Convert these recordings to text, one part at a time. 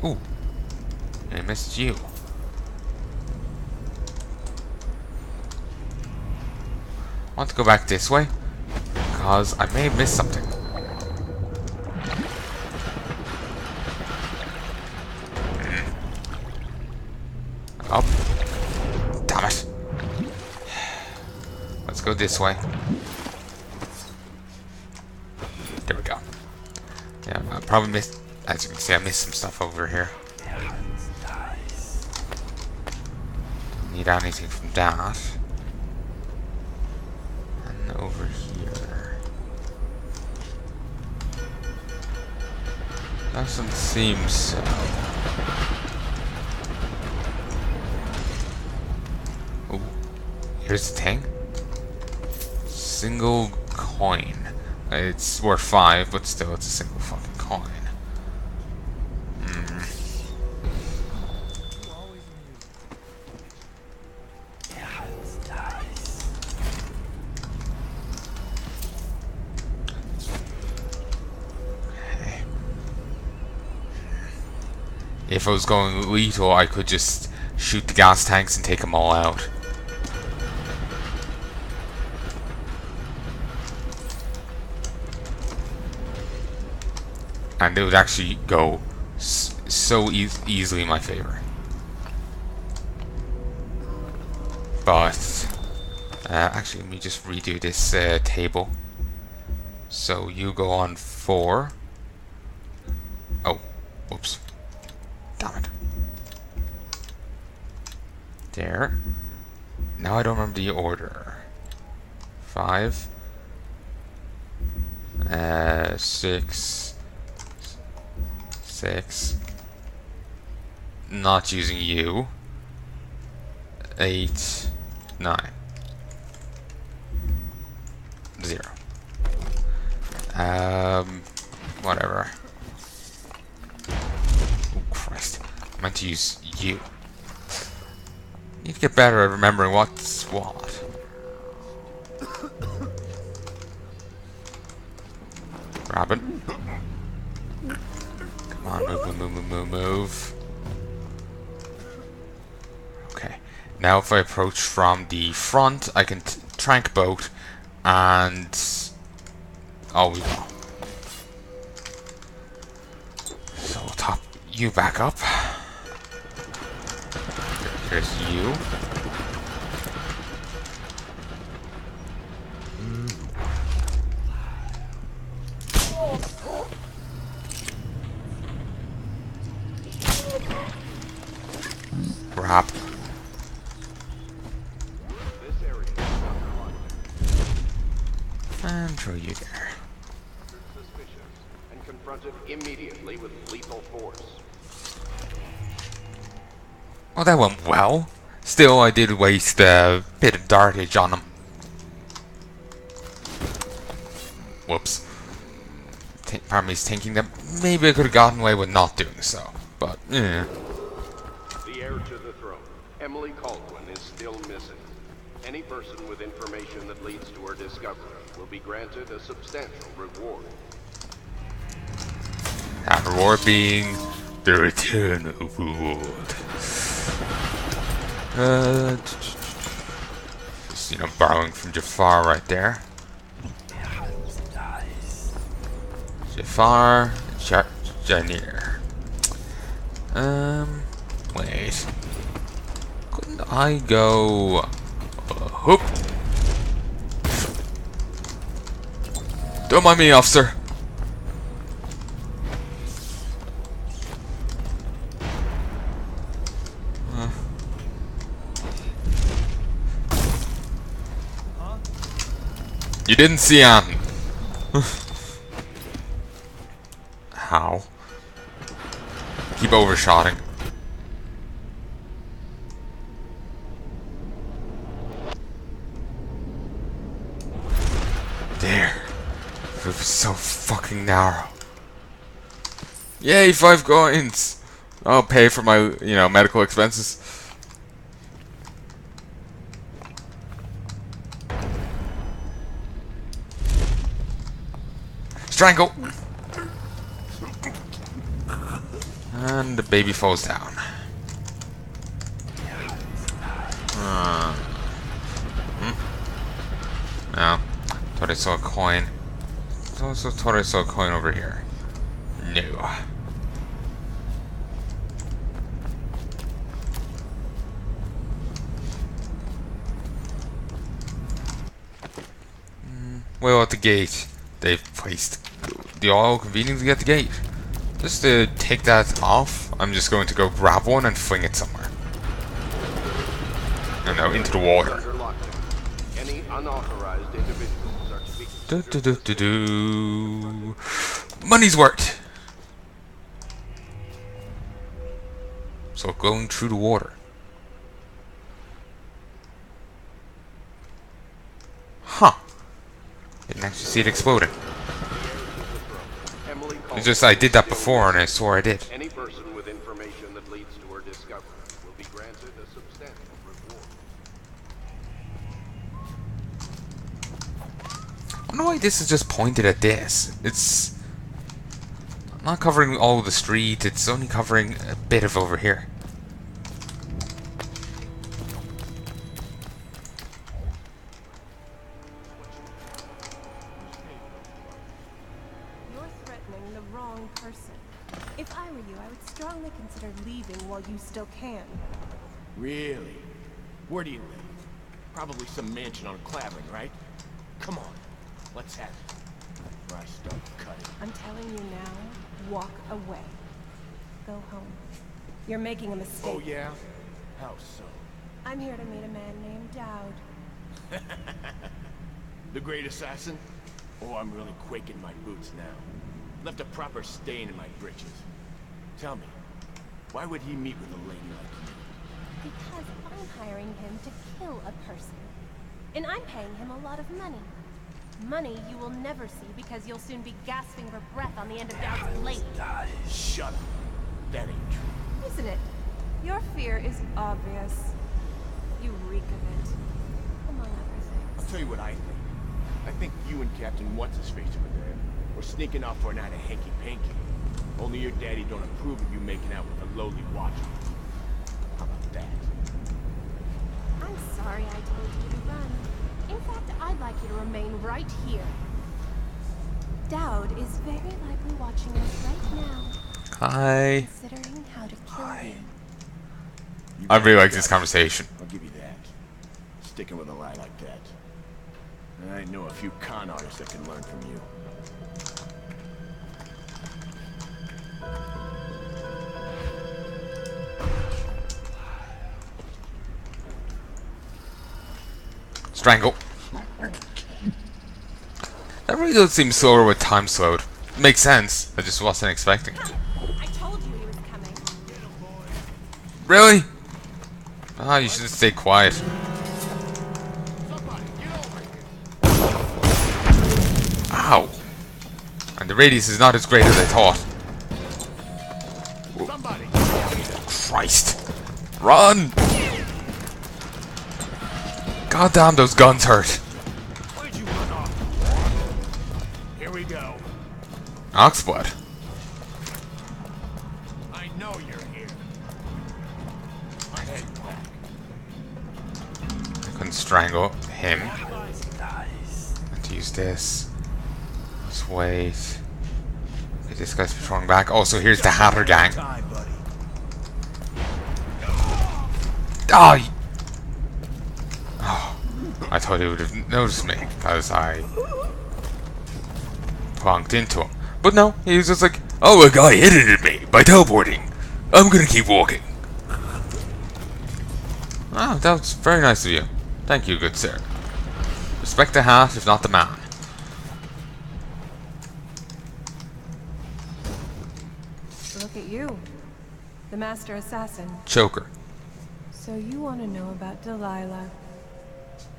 Ooh, I missed you. I want to go back this way, because I may have missed something. Up. Damn it. Let's go this way. There we go. Yeah, I probably missed, as you can see, I missed some stuff over here. Don't need anything from that. And over here. Doesn't seem so. Ooh, here's the thing. Single coin. It's worth 5, but still, it's a single fucking coin. Okay. If I was going lethal, I could just shoot the gas tanks and take them all out. And it would actually go so easily in my favor. But actually, let me just redo this table. So you go on 4. Oh, whoops. Damn it. There. Now I don't remember the order. 5. 6. 6. Not using you. 8. 9. 0. Whatever. Oh Christ. I meant to use you. Need to get better at remembering what's what. Grab it. Come on, move. Okay. Now if I approach from the front, I can trank boat and... oh, we go. So we'll top you back up. Here's you. Grab. And throw you there. Suspicious and confronted immediately with lethal force. Oh, that went well. Still, I did waste a bit of dartage on him. Whoops. Part of me is thinking that maybe I could have gotten away with not doing so. But, yeah. The heir to the throne, Emily Caldwin, is still missing. Any person with information that leads to her discovery will be granted a substantial reward. That reward being the return of reward. Just, you know, borrowing from Jafar right there. Jafar, Janir. Wait. Couldn't I go... hoop? Don't mind me, officer. You didn't see anything. How? Keep overshotting. There. It was so fucking narrow. Yay, 5 coins! I'll pay for my, you know, medical expenses. Strangle! And the baby falls down. No. Thought I saw a coin. I also thought I saw a coin over here. No. Well, at the gate, they've placed the oil conveniently at the gate. Just to take that off, I'm just going to go grab one and fling it somewhere. No, no, into the water. Any unauthorized individuals are to be Do, do, do, do, do. Money's worked. So going through the water. Huh. Didn't actually see it exploding. It's just I did that before and I swore I did. Any person with information that leads to her discovery will be granted a substantial reward. I don't know why this is just pointed at this. It's not covering all of the street, it's only covering a bit of over here. You're threatening the wrong person. If I were you, I would strongly consider leaving while you still can. Really? Where do you live? Probably some mansion on Clavering, right? Come on, let's have it. Before I start cutting. I'm telling you now, walk away. Go home. You're making a mistake. Oh yeah? How so? I'm here to meet a man named Dowd. The great assassin? Oh, I'm really quaking my boots now. Left a proper stain in my britches. Tell me, why would he meet with a lady like you? Because I'm hiring him to kill a person. And I'm paying him a lot of money. Money you will never see because you'll soon be gasping for breath on the end of Dowd's blade. Shut up. That ain't true. Isn't it? Your fear is obvious. You reek of it. Among other I'll things. tell you what I think. I think you and Captain What's-His-Face over there were sneaking off for a night of hanky-panky. Only your daddy don't approve of you making out with a lowly watcher. How about that? I'm sorry I told you to run. In fact, I'd like you to remain right here. Dowd is very likely watching us right now, Hi. considering how to kill him. You I got really it, like this Dad. conversation. I'll give you that. Sticking with a lie like that. I know a few con artists that can learn from you. Strangle. That really does seem slower with time slowed. Makes sense. I just wasn't expecting it. I told you he was coming. Really? Ah, you should just stay quiet. Somebody, get over here. Ow. And the radius is not as great as I thought. Somebody. Christ. Run! God damn, those guns hurt. Where'd you run off? Here we go. Oxblood. I know you're here. My head back. I couldn't strangle him. Let's use this. Let's wait. Okay, this guy's patrolling back. Also, here's the Hatter gang. Ah! Oh, I thought he would have noticed me because I plonked into him. But no, he was just like, oh, a guy hit it at me by teleporting. I'm gonna keep walking. Ah, that was very nice of you. Thank you, good sir. Respect the hat, if not the man. Look at you. The master assassin. Choker. So you want to know about Delilah?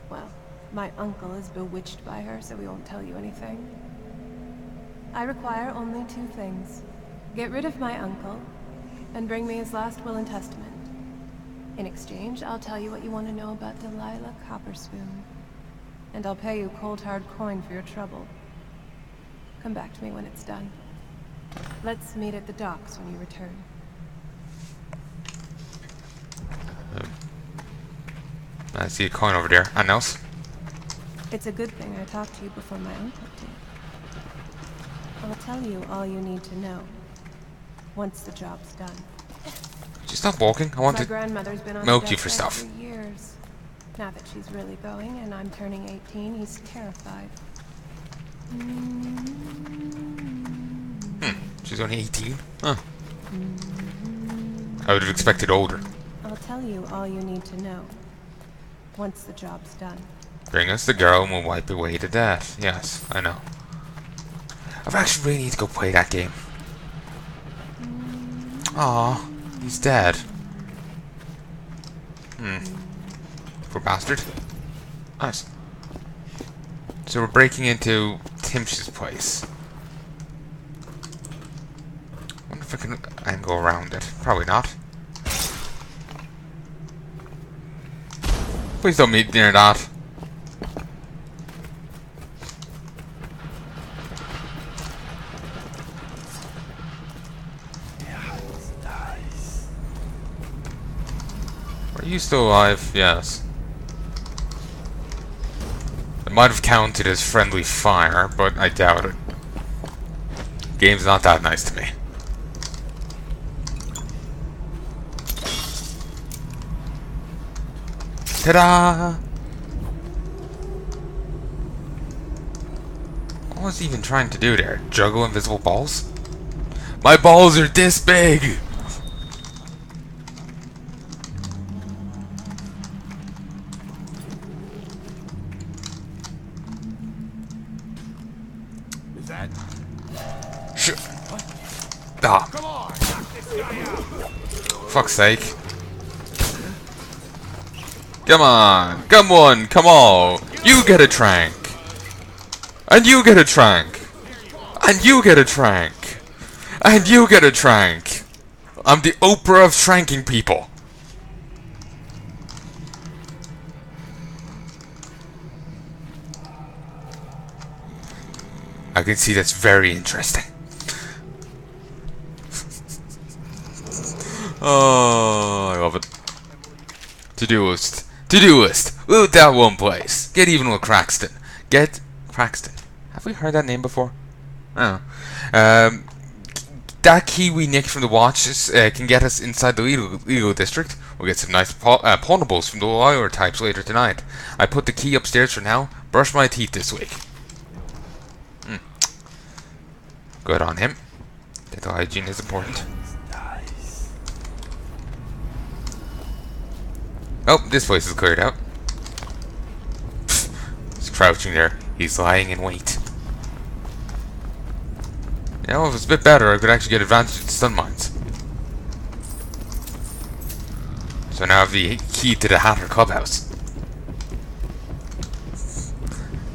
Well, my uncle is bewitched by her, so we won't tell you anything. I require only two things. Get rid of my uncle, and bring me his last will and testament. In exchange, I'll tell you what you want to know about Delilah Copperspoon. And I'll pay you cold hard coin for your trouble. Come back to me when it's done. Let's meet at the docks when you return. I see a coin over there. And else? It's a good thing I talked to you before my uncle did. I'll tell you all you need to know once the job's done. Just stop walking. I want My to grandmother's been on milk you for deathbed stuff. for years. Now that she's really going and I'm turning 18, he's terrified. She's only 18? Huh. I would have expected older. I'll tell you all you need to know once the job's done. Bring us the girl and we'll wipe away the death. Yes, I know. I actually really need to go play that game. Aw, he's dead. Poor bastard. Nice. So we're breaking into Timsh's place. I wonder if I can angle around it. Probably not. Please don't meet near that. Are you still alive? Yes. It might have counted as friendly fire, but I doubt it. Game's not that nice to me. Ta-da! What was he even trying to do there? Juggle invisible balls? My balls are this big! Is that? Ah, Come on, knock this guy out. fuck's sake. Come on, come on. You get a trank. And you get a trank. And you get a trank. And you get a trank. I'm the Oprah of tranking people. I can see that's very interesting. Oh, I love it. To-do list. To-do list. Loot that one place. Get even with Craxton. Get Craxton. Have we heard that name before? I don't know. That key we nicked from the watches can get us inside the legal district. We'll get some nice ponables from the lawyer types later tonight. I put the key upstairs for now. Brush my teeth this week. Good on him. Dental hygiene is important. Oh, this place is cleared out. He's crouching there. He's lying in wait. You know, if it's a bit better, I could actually get advantage of the stun mines. So now I have the key to the Hatter Clubhouse.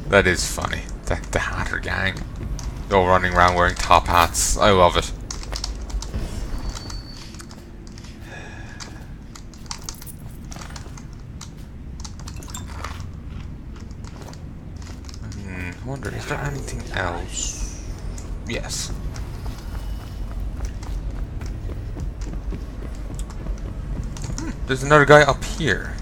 That is funny. The Hatter gang. They're all running around wearing top hats. I love it. I wonder, is there anything else? Yes. There's another guy up here.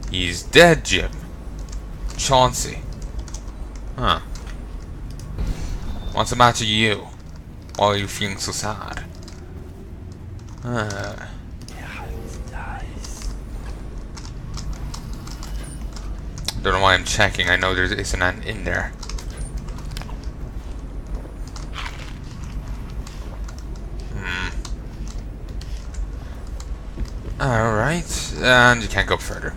He's dead, Jim. Chauncey. Huh. Wants a match of you. Why are you feeling so sad? Don't know why I'm checking. I know there isn't an in there. Alright, and you can't go further.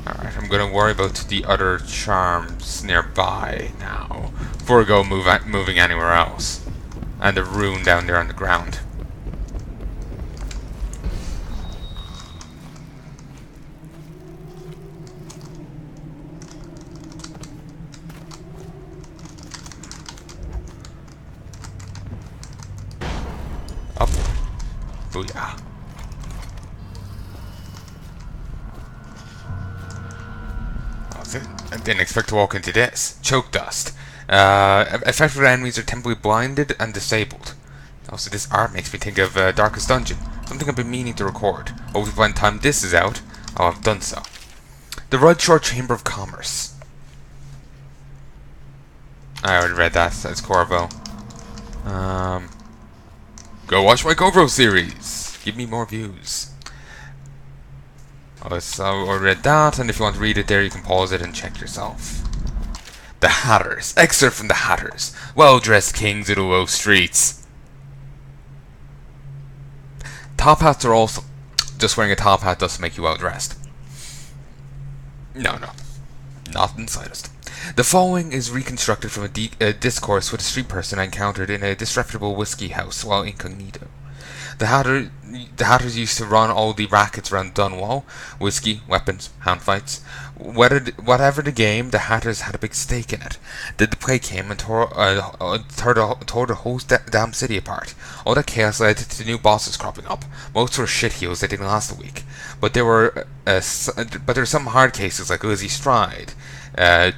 Alright, I'm gonna worry about the other charms nearby now before we go moving anywhere else. And the rune down there on the ground. Up. Booyah. I didn't expect to walk into this. Choke dust. Effective enemies are temporarily blinded and disabled. Also, this art makes me think of Darkest Dungeon. Something I've been meaning to record. Hopefully by the time this is out, I'll have done so. The Rudshore Chamber of Commerce. I already read that. That's Corvo. Go watch my Corvo series. Give me more views. So I read that, and if you want to read it there, you can pause it and check yourself. The Hatters. Excerpt from The Hatters. Well-dressed kings of the low streets. Top hats are also... Just wearing a top hat doesn't make you well-dressed. No. Not in the slightest. The following is reconstructed from a discourse with a street person I encountered in a disreputable whiskey house while incognito. The Hatters used to run all the rackets around Dunwall. Whiskey, weapons, hound fights. Whatever the game, the Hatters had a big stake in it. The plague came and tore the whole damn city apart. All that chaos led to new bosses cropping up. Most were shitheels that didn't last a week. But there were some hard cases like Lizzie Stride,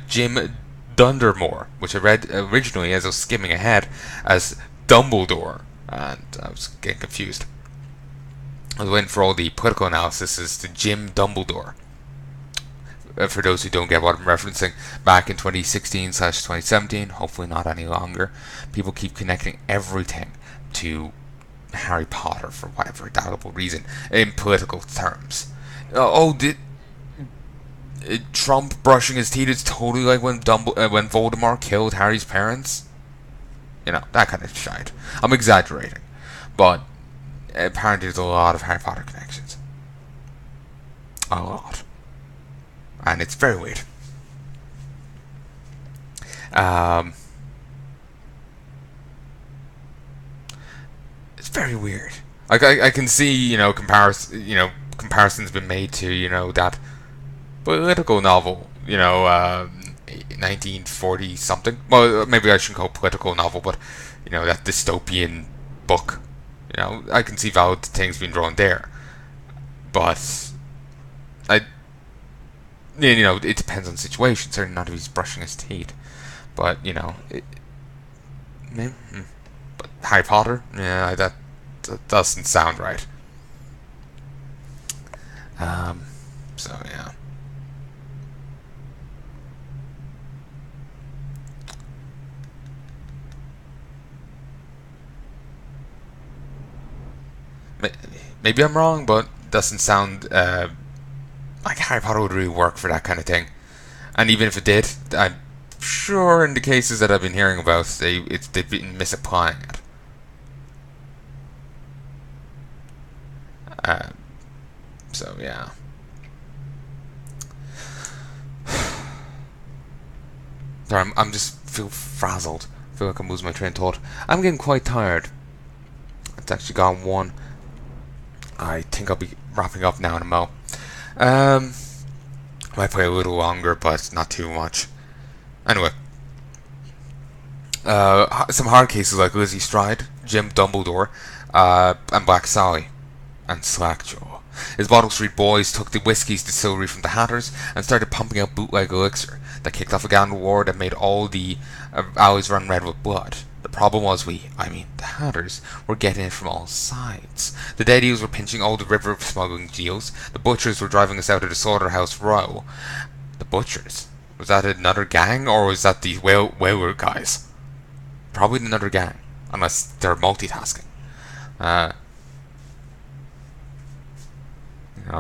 Jim Dundermore, which I read originally as I was skimming ahead as Dumbledore. And I was getting confused. I was waiting for all the political analysis as to Jim Dumbledore. For those who don't get what I'm referencing, back in 2016/2017, hopefully not any longer, people keep connecting everything to Harry Potter for whatever doubtful reason in political terms. Trump brushing his teeth is totally like when Voldemort killed Harry's parents? You know, that kind of shite. I'm exaggerating. But apparently there's a lot of Harry Potter connections. A lot. And it's very weird. It's very weird. Like I can see, comparisons been made to, that political novel, 1940 something. Well, maybe I shouldn't call it political novel, but that dystopian book. I can see valid things being drawn there, but it depends on the situation. Certainly not if he's brushing his teeth, but but Harry Potter, yeah, that doesn't sound right. So yeah. Maybe I'm wrong, but doesn't sound like Harry Potter would really work for that kind of thing. And even if it did, I'm sure in the cases that I've been hearing about, they've been misapplying it. So yeah. Sorry, I'm just feel frazzled. I feel like I'm losing my train of thought. I'm getting quite tired. It's actually gone 1. I think I'll be wrapping up now in a mo. Might play a little longer, but not too much. Anyway, some hard cases like Lizzie Stride, Jim Dumbledore, and Black Sally, and Slackjaw. His Bottle Street boys took the whiskey's distillery from the Hatters and started pumping out bootleg elixir that kicked off a gambling war that made all the alleys run red with blood. The problem was the Hatters, were getting it from all sides. The deadies were pinching all the river smuggling deals. The butchers were driving us out of the slaughterhouse row. The butchers? Was that another gang, or was that the whaler guys? Probably another gang, unless they're multitasking. I'm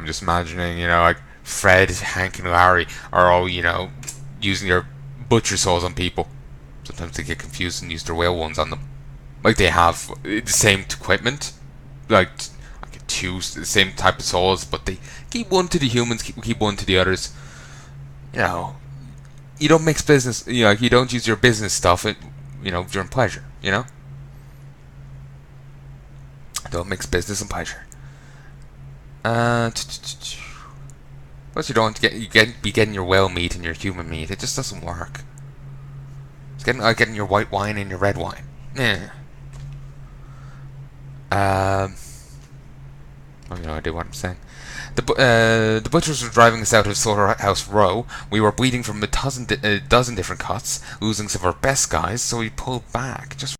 just imagining, like Fred, Hank, and Larry are all, using their butcher saws on people. Sometimes they get confused and use their whale ones on them. Like they have the same equipment, like the same type of saws, but they keep one to the humans, keep one to the others. You don't mix business. You don't use your business stuff, during pleasure. Don't mix business and pleasure. Plus, you don't be getting your whale meat and your human meat. It just doesn't work. It's getting your white wine and your red wine. Yeah. I have no idea what I'm saying. The butchers were driving us out of Slaughterhouse Row. We were bleeding from a dozen different cuts, losing some of our best guys, so we pulled back. Just